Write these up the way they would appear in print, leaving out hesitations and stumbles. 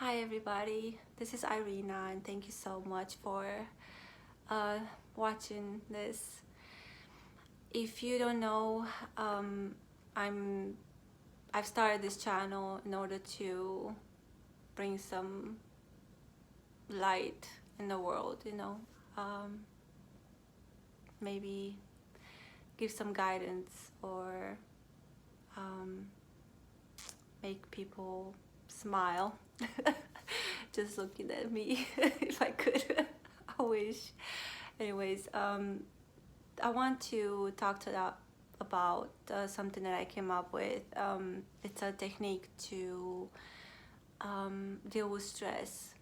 Hi everybody, this is Irina and thank you so much for watching this. If you don't know, I'm I've started this channel in order to bring some light in the world, maybe give some guidance or make people smile just looking at me if I could. I wish. Anyways, I want to talk about something that I came up with. It's a technique to deal with stress,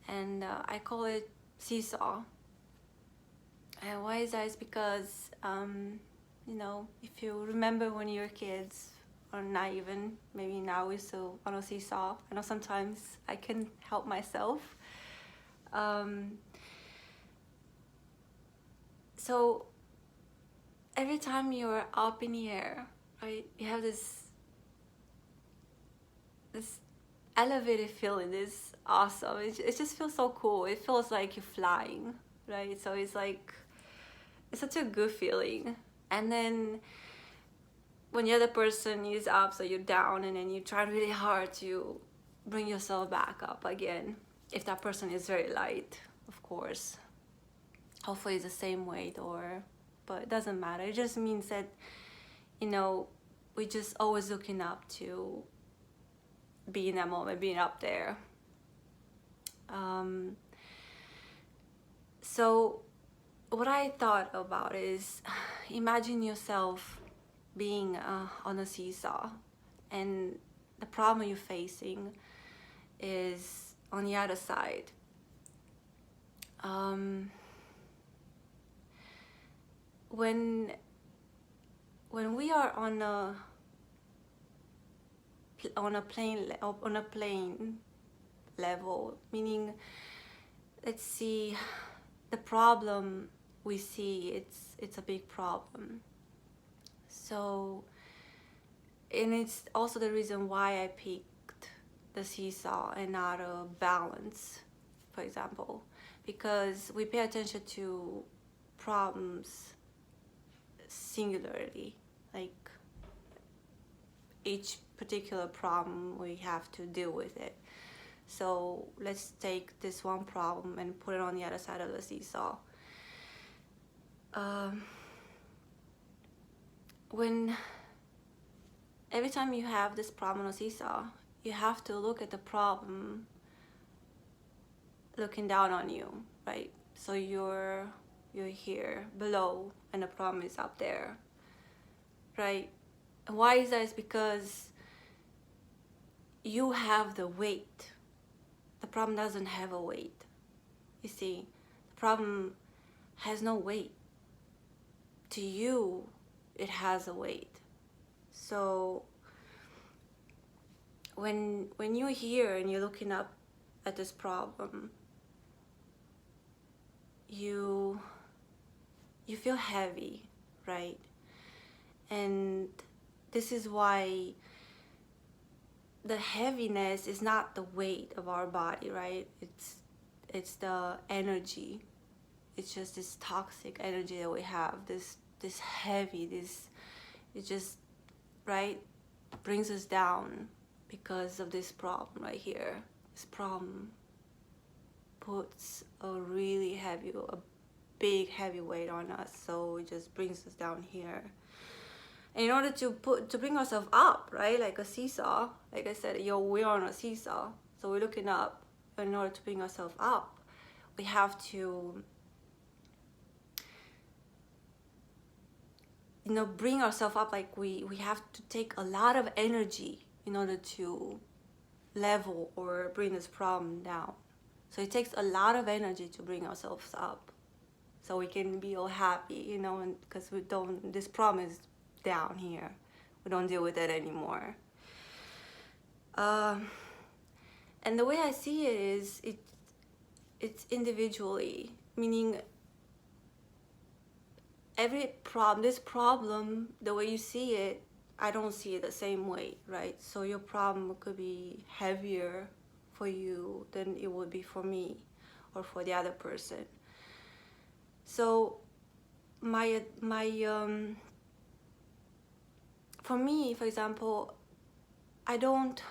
and I call it seesaw. And why is that? It's because if you remember when you were kids, or not even, maybe now we're still on a seesaw. I know sometimes I can help myself. So every time you're up in the air, right, you have this elevated feeling. This awesome. It just feels so cool. It feels like you're flying, right? So it's like, it's such a good feeling. And then when the other person is up, so you're down, and then you try really hard to bring yourself back up again. If that person is very light, of course. Hopefully it's the same weight, but it doesn't matter. It just means that, we're just always looking up to be in that moment, being up there. So what I thought about is, imagine yourself being on a seesaw, and the problem you're facing is on the other side. When we are on a plane level, meaning, let's see, the problem we see, it's a big problem. So, and it's also the reason why I picked the seesaw and not a balance, for example, because we pay attention to problems singularly, like each particular problem we have to deal with it. So let's take this one problem and put it on the other side of the seesaw. When every time you have this problem on a seesaw, you have to look at the problem looking down on you, right? So you're here below and the problem is up there, right? And why is that? It's because you have the weight. The problem doesn't have a weight. You see, the problem has no weight. To you, it has a weight. So when you're here and you're looking up at this problem, you feel heavy, right? And this is why the heaviness is not the weight of our body, right? It's the energy. It's just this toxic energy that we have, this heavy, it just, right, brings us down because of this problem right here. This problem puts a big heavy weight on us, so it just brings us down here. And in order to bring ourselves up, right, like a seesaw, like I said, we're on a seesaw, so we're looking up. In order to bring ourselves up, we have to bring ourselves up. Like we have to take a lot of energy in order to level or bring this problem down. So it takes a lot of energy to bring ourselves up, so we can be all happy, and because this problem is down here, we don't deal with it anymore. And the way I see it is, it's individually, meaning this problem, the way you see it, I don't see it the same way, right? So your problem could be heavier for you than it would be for me or for the other person. So for me, for example, I don't,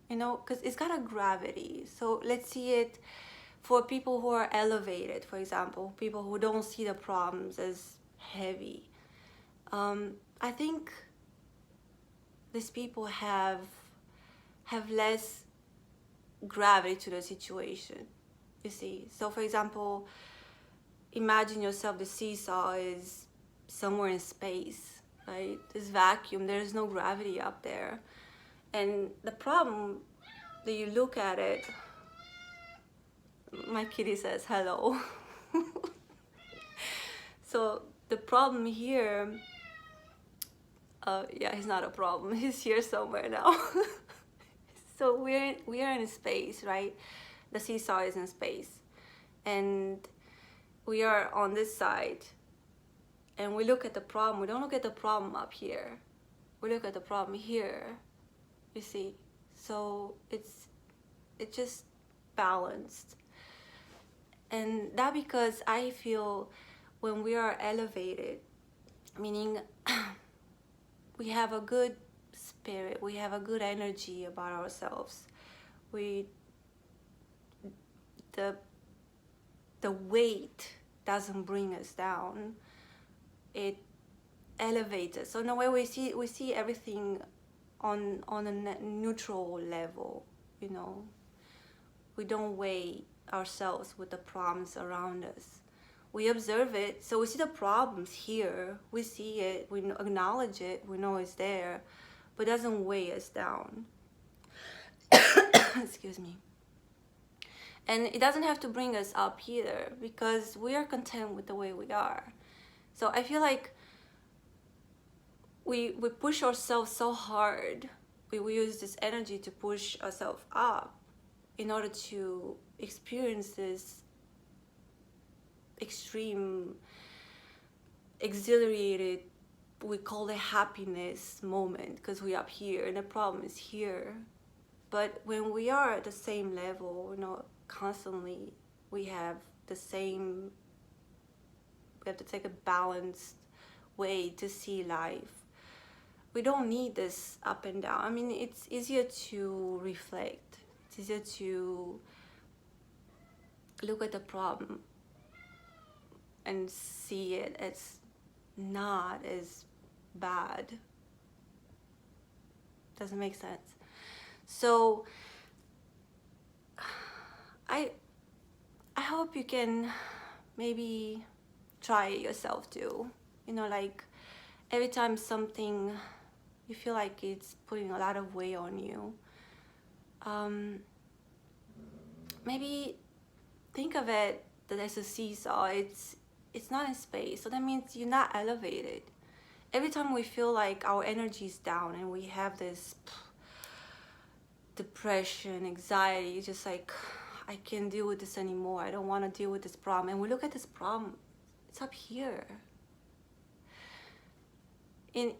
because it's got a gravity. So let's see it for people who are elevated, for example, people who don't see the problems as heavy. I think these people have less gravity to the situation, you see. So for example, imagine yourself, the seesaw is somewhere in space, right? This vacuum, there's no gravity up there. And the problem that you look at it, my kitty says hello. So the problem here, yeah, he's not a problem. He's here somewhere now. So we are in space, right? The seesaw is in space, and we are on this side, and we look at the problem. We don't look at the problem up here. We look at the problem here, you see. So it's just balanced. And that because I feel when we are elevated, meaning we have a good spirit, we have a good energy about ourselves. The weight doesn't bring us down. It elevates us. So in a way we see everything on a neutral level, We don't weigh ourselves with the problems around us. We observe it, so we see the problems here, we see it, we acknowledge it, we know it's there, but it doesn't weigh us down. Excuse me. And it doesn't have to bring us up either, because we are content with the way we are. So I feel like we push ourselves so hard, we use this energy to push ourselves up in order to experience this extreme, exhilarated, we call it happiness moment, because we're up here and the problem is here. But when we are at the same level, constantly we have to take a balanced way to see life. We don't need this up and down. I mean, it's easier to reflect. It's easier to look at the problem and see it as not as bad. Doesn't make sense. So I hope you can maybe try it yourself too. Like every time something you feel like it's putting a lot of weight on you, maybe think of it that as a seesaw. It's not in space, so that means you're not elevated. Every time we feel like our energy is down and we have this depression, anxiety, just like, I can't deal with this anymore, I don't want to deal with this problem, and we look at this problem, it's up here. And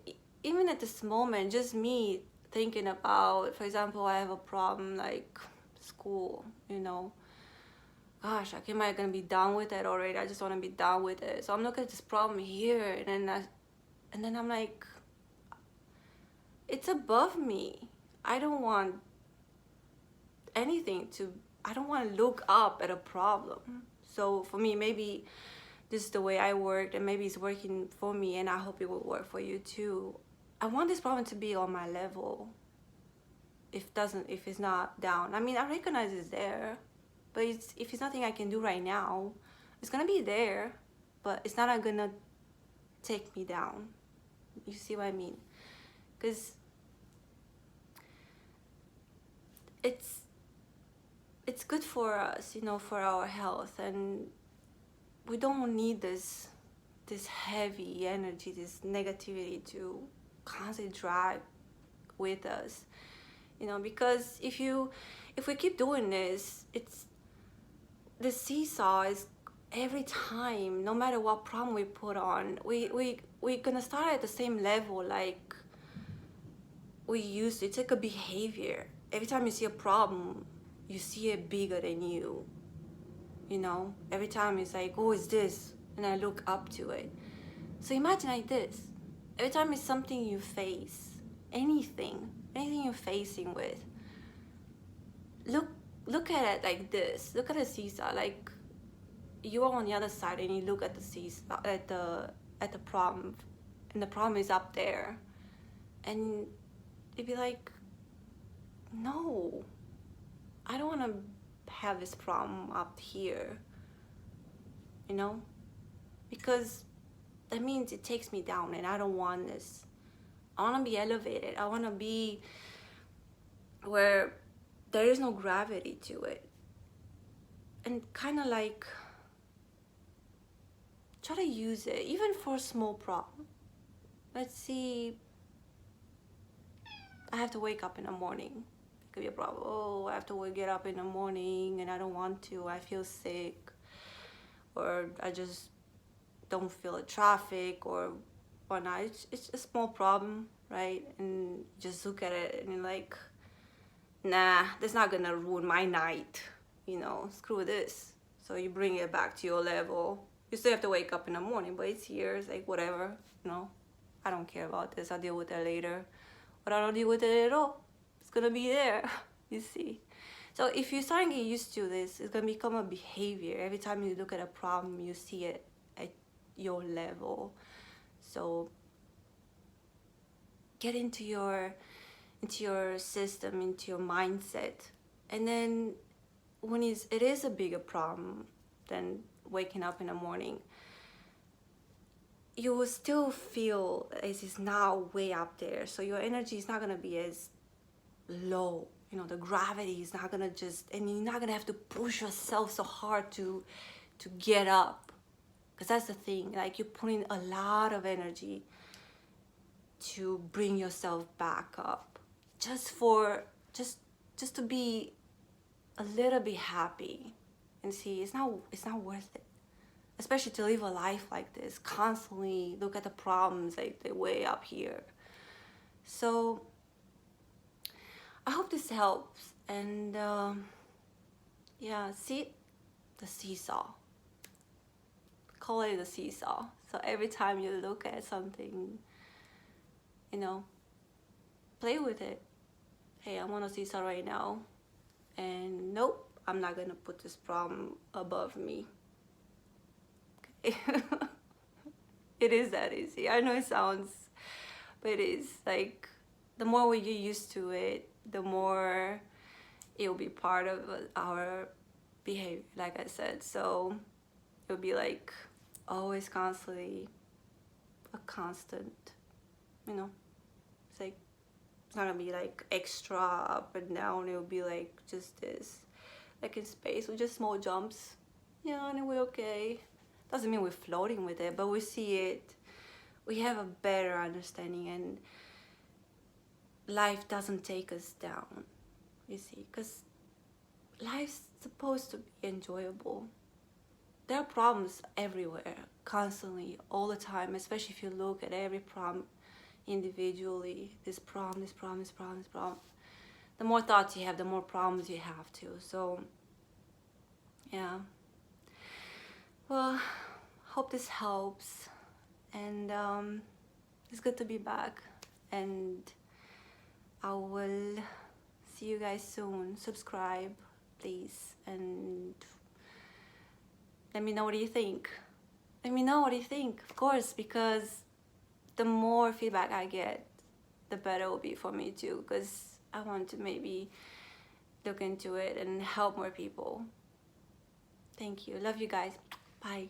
even at this moment, just me thinking about, for example, I have a problem like school, gosh, am I gonna be done with it already? I just want to be done with it. So I'm looking at this problem here, and then I'm like, it's above me. I don't want I don't want to look up at a problem. So for me, maybe this is the way I work, and maybe it's working for me, and I hope it will work for you too. I want this problem to be on my level. If it's not down, I mean, I recognize it's there, but if it's nothing I can do right now, it's gonna be there, but it's not gonna take me down. You see what I mean? Because it's good for us, for our health, and we don't need this heavy energy, this negativity to constantly drag with us, because if we keep doing this, the seesaw is every time, no matter what problem we put on, we're gonna start at the same level like we used to. It's like a behavior. every time you see a problem, you see it bigger than you. You know, every time it's like, oh, it's this, and I look up to it. So imagine like this. Every time it's something you face, anything you're facing with, look at it like this. Look at the seesaw. Like you are on the other side, and you look at the seesaw, at the problem, and the problem is up there, and you'd be like, no, I don't want to have this problem up here. You know, because that means it takes me down, and I don't want this. I want to be elevated. I want to be where there is no gravity to it. And kind of like try to use it, even for a small problem. Let's see, I have to wake up in the morning. It could be a problem. Oh, I have to get up in the morning and I don't want to. I feel sick. Or I just don't feel the traffic or whatnot. It's a small problem, right? And just look at it and you're like, nah, that's not gonna ruin my night. You know, screw this. So you bring it back to your level. You still have to wake up in the morning, but it's here. It's like, whatever, you know. I don't care about this. I'll deal with it later. But I don't deal with it at all. It's gonna be there, you see. So if you start getting used to this, it's gonna become a behavior. Every time you look at a problem, you see it at your level. So get into your system, into your mindset, and then when it is a bigger problem than waking up in the morning, you will still feel as it's now way up there. So your energy is not gonna be as low. You know, the gravity is not gonna and you're not gonna have to push yourself so hard to get up. Because that's the thing, like you're putting a lot of energy to bring yourself back up. Just to be a little bit happy. And see, it's not worth it. Especially to live a life like this, constantly look at the problems like they're way up here. So I hope this helps. And yeah, see the seesaw. Call it the seesaw. So every time you look at something, you know, play with it. Hey, I'm on a seesaw right now, and nope, I'm not gonna put this problem above me. Okay. It is that easy. I know it sounds, but it is. Like, the more we get used to it, the more it'll be part of our behavior, like I said. So it'll be like always constantly a constant, you know. It's like, it's not gonna be like extra up and down. It'll be like just this, like in space with just small jumps. Yeah, and we're okay. Doesn't mean we're floating with it, but we see it. We have a better understanding, and life doesn't take us down, you see, because life's supposed to be enjoyable. There are problems everywhere, constantly, all the time, especially if you look at every problem individually. This problem. The more thoughts you have, the more problems you have too. So yeah, well, hope this helps, and it's good to be back, and I will see you guys soon. Subscribe, please, and let me know what you think. Let me know what you think, of course, because the more feedback I get, the better it will be for me too, because I want to maybe look into it and help more people. Thank you. Love you guys. Bye.